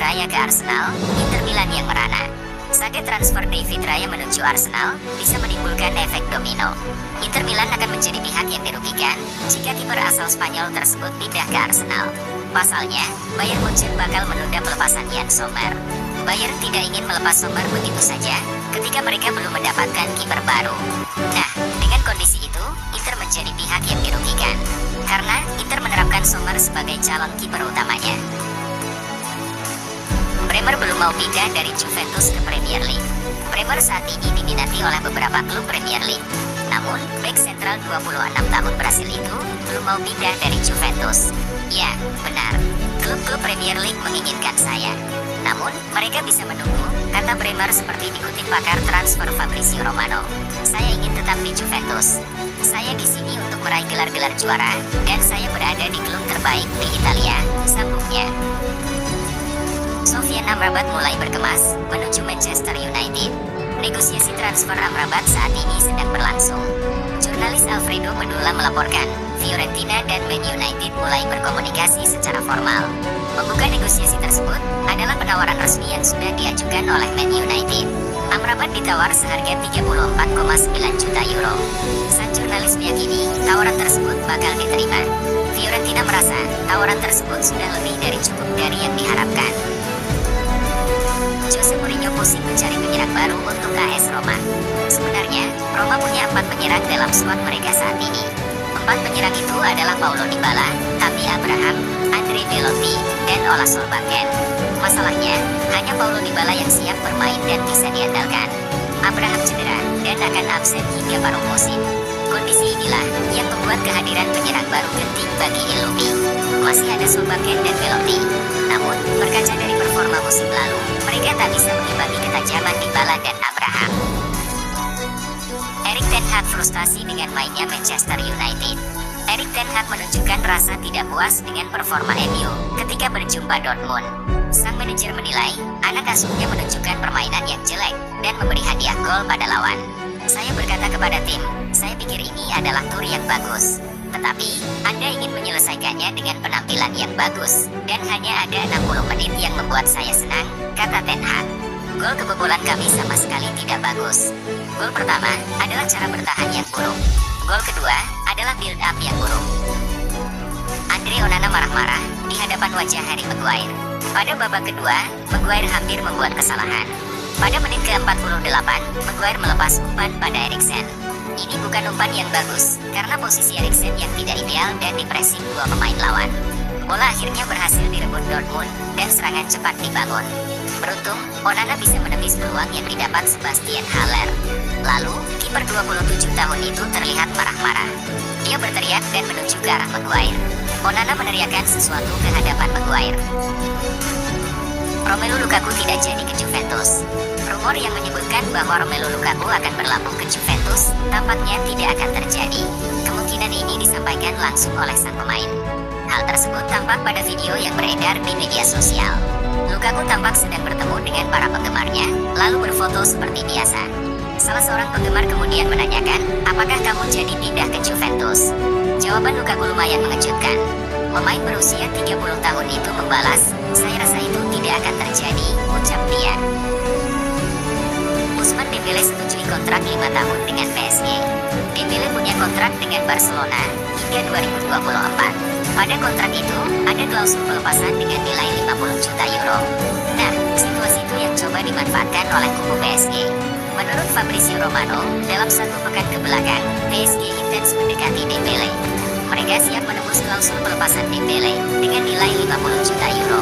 Raya ke Arsenal, Inter Milan yang merana. Saga transfer David Raya menuju Arsenal bisa menimbulkan efek domino. Inter Milan akan menjadi pihak yang dirugikan jika kiper asal Spanyol tersebut pindah ke Arsenal. Pasalnya, Bayern Munchen bakal menunda pelepasan Jan Sommer. Bayern tidak ingin melepas Sommer begitu saja ketika mereka belum mendapatkan kiper baru. Nah, dengan kondisi itu, Inter menjadi pihak yang dirugikan karena Inter menerapkan Sommer sebagai calon kiper utamanya. Bremer belum mau pindah dari Juventus ke Premier League. Bremer saat ini diminati oleh beberapa klub Premier League. Namun, bek sentral 26 tahun Brasil itu belum mau pindah dari Juventus. Ya, benar. Klub-klub Premier League menginginkan saya. Namun, mereka bisa menunggu, kata Bremer seperti dikutip pakar transfer Fabrizio Romano. Saya ingin tetap di Juventus. Saya di sini untuk meraih gelar-gelar juara, dan saya berada di klub terbaik di Italia, sambungnya. Sofyan Amrabat mulai berkemas menuju Manchester United. Negosiasi transfer Amrabat saat ini sedang berlangsung. Jurnalis Alfredo Medulla melaporkan, Fiorentina dan Man United mulai berkomunikasi secara formal. Pembuka negosiasi tersebut adalah penawaran resmi yang sudah diajukan oleh Man United. Amrabat ditawar seharga 34,9 juta euro. Sang jurnalis meyakini tawaran tersebut bakal diterima. Fiorentina merasa tawaran tersebut sudah lebih dari cukup dari yang diharapkan. Jose Mourinho pusing mencari penyerang baru untuk AS Roma. Sebenarnya, Roma punya 4 penyerang dalam skuad mereka saat ini. 4 penyerang itu adalah Paulo Dybala, Tammy Abraham, Andre Belotti, dan Ola Solbakken. Masalahnya, hanya Paulo Dybala yang siap bermain dan bisa diandalkan. Abraham cedera dan akan absen hingga paruh musim. Kondisi inilah yang membuat kehadiran penyerang baru penting bagi Ilobi. Masih ada Solbakken dan Belotti. Namun, berkaca dari performa musim lalu, mereka tak bisa mengimbangi ketajaman Dybala dan Abraham. Erik ten Hag frustasi dengan mainnya Manchester United. Erik ten Hag menunjukkan rasa tidak puas dengan performa MU ketika berjumpa Dortmund. Sang manajer menilai, anak asuhnya menunjukkan permainan yang jelek dan memberi hadiah gol pada lawan. Saya berkata kepada tim, saya pikir ini adalah tur yang bagus. Tetapi, Anda ingin menyelesaikannya dengan penampilan yang bagus, dan hanya ada 60 menit yang membuat saya senang, kata ten Hag. Gol kebobolan kami sama sekali tidak bagus. Gol pertama adalah cara bertahan yang buruk. Gol kedua adalah build up yang buruk. Andre Onana marah-marah di hadapan wajah Harry Maguire. Pada babak kedua, Maguire hampir membuat kesalahan. Pada menit ke-48, Maguire melepas umpan pada Eriksen. Ini bukan umpan yang bagus, karena posisi Eriksen yang tidak ideal dan dipressing 2 pemain lawan. Bola akhirnya berhasil direbut Dortmund, dan serangan cepat dibangun. Beruntung, Onana bisa menepis peluang yang didapat Sebastian Haller. Lalu, kiper 27 tahun itu terlihat marah-marah. Dia berteriak dan menuju ke arah Maguire. Onana meneriakkan sesuatu ke hadapan Maguire. Romelu Lukaku tidak jadi ke Juventus. Rumor yang menyebutkan bahwa Romelu Lukaku akan berlabuh ke Juventus tampaknya tidak akan terjadi. Kemungkinan ini disampaikan langsung oleh sang pemain. Hal tersebut tampak pada video yang beredar di media sosial. Lukaku tampak sedang bertemu dengan para penggemarnya, lalu berfoto seperti biasa. Salah seorang penggemar kemudian menanyakan, apakah kamu jadi pindah ke Juventus? Jawaban Lukaku lumayan mengejutkan. Pemain berusia 30 tahun itu membalas, saya rasa itu tidak akan terjadi, ucap dia. Ousmane Dembele setujui kontrak 5 tahun dengan PSG. Dembele punya kontrak dengan Barcelona hingga 2024. Pada kontrak itu, ada klausul pelepasan dengan nilai 50 juta euro. Nah, situasi itu yang coba dimanfaatkan oleh kubu PSG. Menurut Fabrizio Romano, dalam 1 pekan kebelakang, PSG intens mendekati Dembele. Mereka siap menembus klausul pelepasan Dembele dengan nilai 50 juta euro.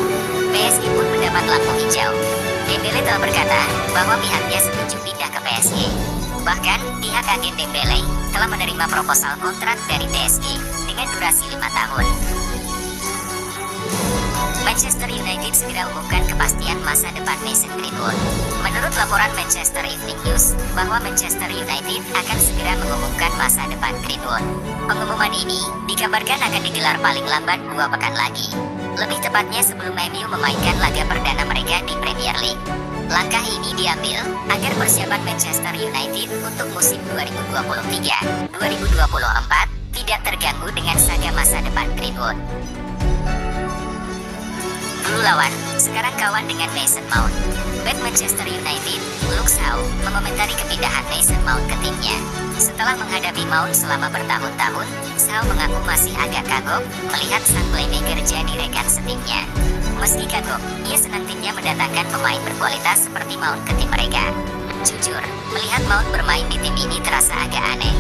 PSG pun mendapat lampu hijau. Dembele telah berkata bahwa pihaknya setuju pindah ke PSG. Bahkan, pihak agen Dembele telah menerima proposal kontrak dari PSG dengan durasi 5 tahun. Manchester United segera umumkan kepastian masa depan Mason Greenwood. Menurut laporan Manchester Evening News, bahwa Manchester United akan segera mengumumkan masa depan Greenwood. Pengumuman ini dikabarkan akan digelar paling lambat 2 pekan lagi. Lebih tepatnya sebelum MU memainkan laga perdana mereka di Premier League. Langkah ini diambil agar persiapan Manchester United untuk musim 2023-2024 tidak terganggu dengan saga masa depan Greenwood. Dulu lawan, sekarang kawan dengan Mason Mount. Bek Manchester United, Luke Shaw, mengomentari kepindahan Mason Mount ke timnya. Setelah menghadapi Mount selama bertahun-tahun, Shaw mengaku masih agak kagok melihat sang playmaker jadi rekan setimnya. Meski kagok, ia senang timnya mendatangkan pemain berkualitas seperti Mount ke tim mereka. Jujur, melihat Mount bermain di tim ini terasa agak aneh.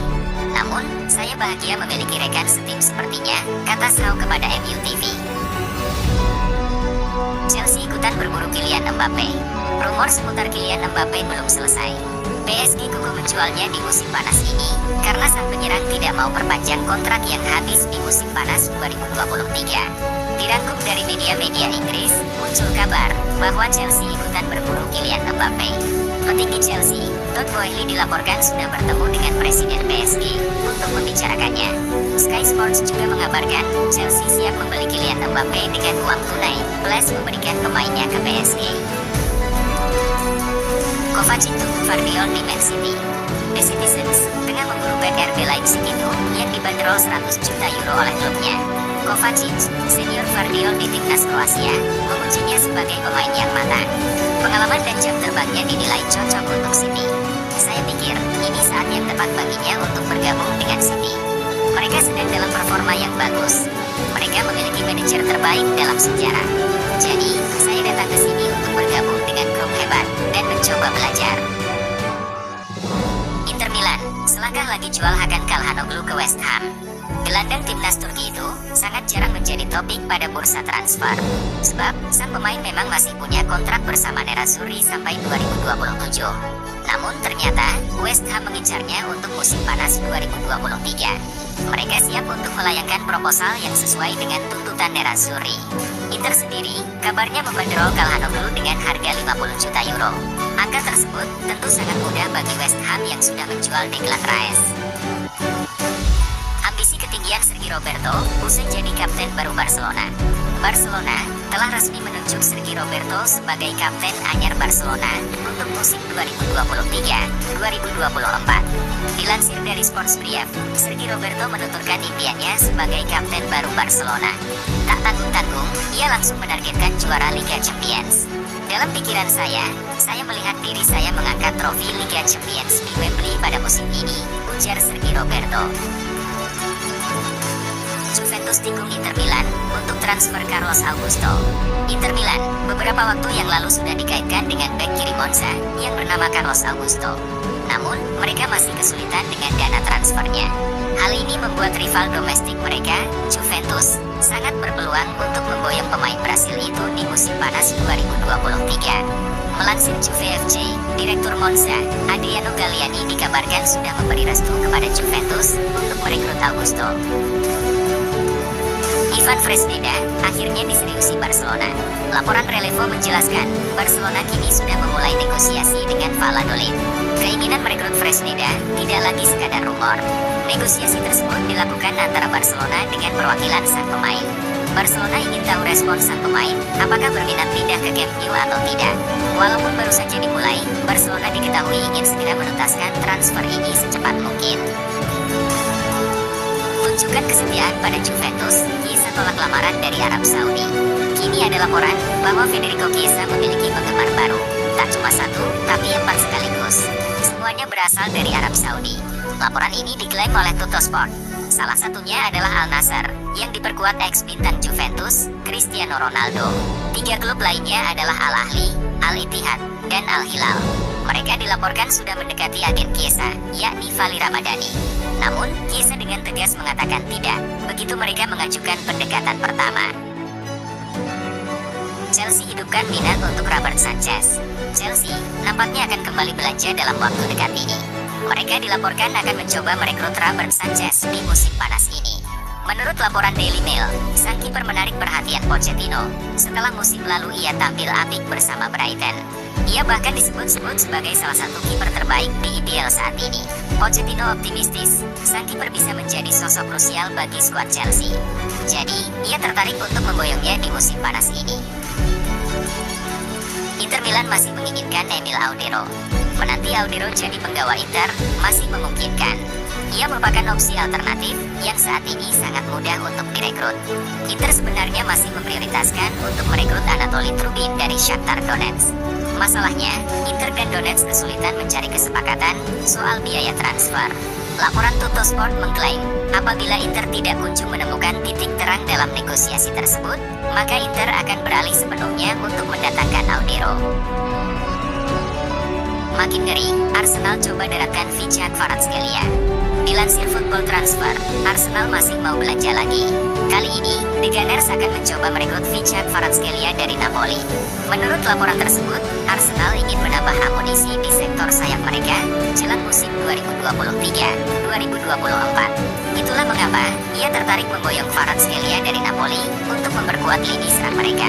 Namun, saya bahagia memiliki rekan setim sepertinya, kata Shaw kepada MU TV. Chelsea ikutan berburu Kylian Mbappe. Rumor seputar Kylian Mbappe belum selesai. PSG kuku menjualnya di musim panas ini, karena sang penyerang tidak mau perpanjang kontrak yang habis di musim panas 2023. Dirangkum dari media-media Inggris, muncul kabar bahwa Chelsea ikutan berburu Kylian Mbappe. Petinggi Chelsea, Todd Boehly dilaporkan sudah bertemu dengan Presiden PSG untuk membicarakannya. Sky Sports juga mengabarkan Chelsea siap membeli Kylian Mbappe dengan uang tunai, plus memberikan pemainnya ke PSG. Kovacic tunggu Gvardiol di Man City. The Citizens tengah memburu bek RB Leipzig itu yang dibanderol 100 juta euro oleh klubnya. Kovacic, senior Gvardiol di timnas Kroasia, memujinya sebagai pemain yang matang. Pengalaman dan jam terbangnya dinilai cocok untuk City. Saya pikir ini saat yang tepat baginya untuk bergabung dengan City. Mereka sedang dalam performa yang bagus. Mereka memiliki manajer terbaik dalam sejarah. Jadi, saya datang ke sini untuk bergabung dengan klub hebat dan mencoba belajar. Inter Milan, selangkah lagi jual Hakan Calhanoglu ke West Ham. Gelandang timnas Turki itu sangat jarang menjadi topik pada bursa transfer. Sebab, sang pemain memang masih punya kontrak bersama Nerazzurri sampai 2027. Namun ternyata, West Ham mengincarnya untuk musim panas 2023. Mereka siap untuk melayangkan proposal yang sesuai dengan tuntutan Nerazzurri. Inter sendiri, kabarnya membanderol Calhanoglu dengan harga 50 juta euro. Angka tersebut tentu sangat mudah bagi West Ham yang sudah menjual Declan Rice. Ambisi ketinggian Sergi Roberto usai jadi kapten baru Barcelona. Barcelona telah resmi menunjuk Sergi Roberto sebagai kapten anyar Barcelona untuk musim 2023-2024. Dilansir dari Sports Brief, Sergi Roberto menuturkan impiannya sebagai kapten baru Barcelona. Tak tanggung-tanggung, ia langsung menargetkan juara Liga Champions. Dalam pikiran saya melihat diri saya mengangkat trofi Liga Champions di Wembley pada musim ini, ujar Sergi Roberto. Juventus tikung Inter Milan untuk transfer Carlos Augusto. Inter Milan beberapa waktu yang lalu sudah dikaitkan dengan bek kiri Monza yang bernama Carlos Augusto. Namun, mereka masih kesulitan dengan dana transfernya. Hal ini membuat rival domestik mereka, Juventus, sangat berpeluang untuk memboyong pemain Brasil itu di musim panas 2023. Melansir Juve FC, Direktur Monza, Adriano Galliani dikabarkan sudah memberi restu kepada Juventus untuk merekrut Augusto. Ivan Fresneda akhirnya diseriusi Barcelona. Laporan Relevo menjelaskan, Barcelona kini sudah memulai negosiasi dengan Valladolid. Keinginan merekrut Fresneda tidak lagi sekadar rumor. Negosiasi tersebut dilakukan antara Barcelona dengan perwakilan sang pemain. Barcelona ingin tahu respon sang pemain, apakah berminat pindah ke Camp Nou atau tidak. Walaupun baru saja dimulai, Barcelona diketahui ingin segera menuntaskan transfer ini secepat mungkin. Tunjukkan kesetiaan pada Juventus, Chiesa tolak lamaran dari Arab Saudi. Kini ada laporan bahwa Federico Chiesa memiliki penggemar baru. Tak cuma satu, tapi 4 sekaligus. Semuanya berasal dari Arab Saudi. Laporan ini diklaim oleh Tuttosport. Salah satunya adalah Al Nassr, yang diperkuat ex-bintang Juventus, Cristiano Ronaldo. 3 klub lainnya adalah Al Ahly, Al Ittihad, dan Al Hilal. Mereka dilaporkan sudah mendekati agen Chiesa, yakni Vali Ramadhani. Namun, Chiesa dengan tegas mengatakan tidak, begitu mereka mengajukan pendekatan pertama. Chelsea hidupkan minat untuk Robert Sanchez. Chelsea nampaknya akan kembali belanja dalam waktu dekat ini. Mereka dilaporkan akan mencoba merekrut Robert Sanchez di musim panas ini. Menurut laporan Daily Mail, sang kiper menarik perhatian Pochettino. Setelah musim lalu ia tampil apik bersama Brighton. Ia bahkan disebut-sebut sebagai salah satu kiper terbaik di IPL saat ini. Pochettino optimistis, sang kiper bisa menjadi sosok krusial bagi skuad Chelsea. Jadi, ia tertarik untuk memboyongnya di musim panas ini. Inter Milan masih menginginkan Emil Audero. menanti Audero jadi penggawa Inter masih memungkinkan. Ia merupakan opsi alternatif yang saat ini sangat mudah untuk direkrut. Inter sebenarnya masih memprioritaskan untuk merekrut Anatoly Trubin dari Shakhtar Donetsk. Masalahnya, Inter dan Donetsk kesulitan mencari kesepakatan soal biaya transfer. Laporan Tuttosport mengklaim, apabila Inter tidak kunjung menemukan titik terang dalam negosiasi tersebut, maka Inter akan beralih sepenuhnya untuk mendatangkan Audero. Makin ngeri, Arsenal coba daratkan Vichak Kvaratskhelia. Dilansir Football Transfer, Arsenal masih mau belanja lagi. Kali ini, The Gunners akan mencoba merekrut Vichak Kvaratskhelia dari Napoli. Menurut laporan tersebut, Arsenal ingin menambah amunisi di sektor sayap mereka jelang musim 2023-2024. Itulah mengapa ia tertarik memboyong Kvaratskhelia dari Napoli untuk memperkuat lini serang mereka.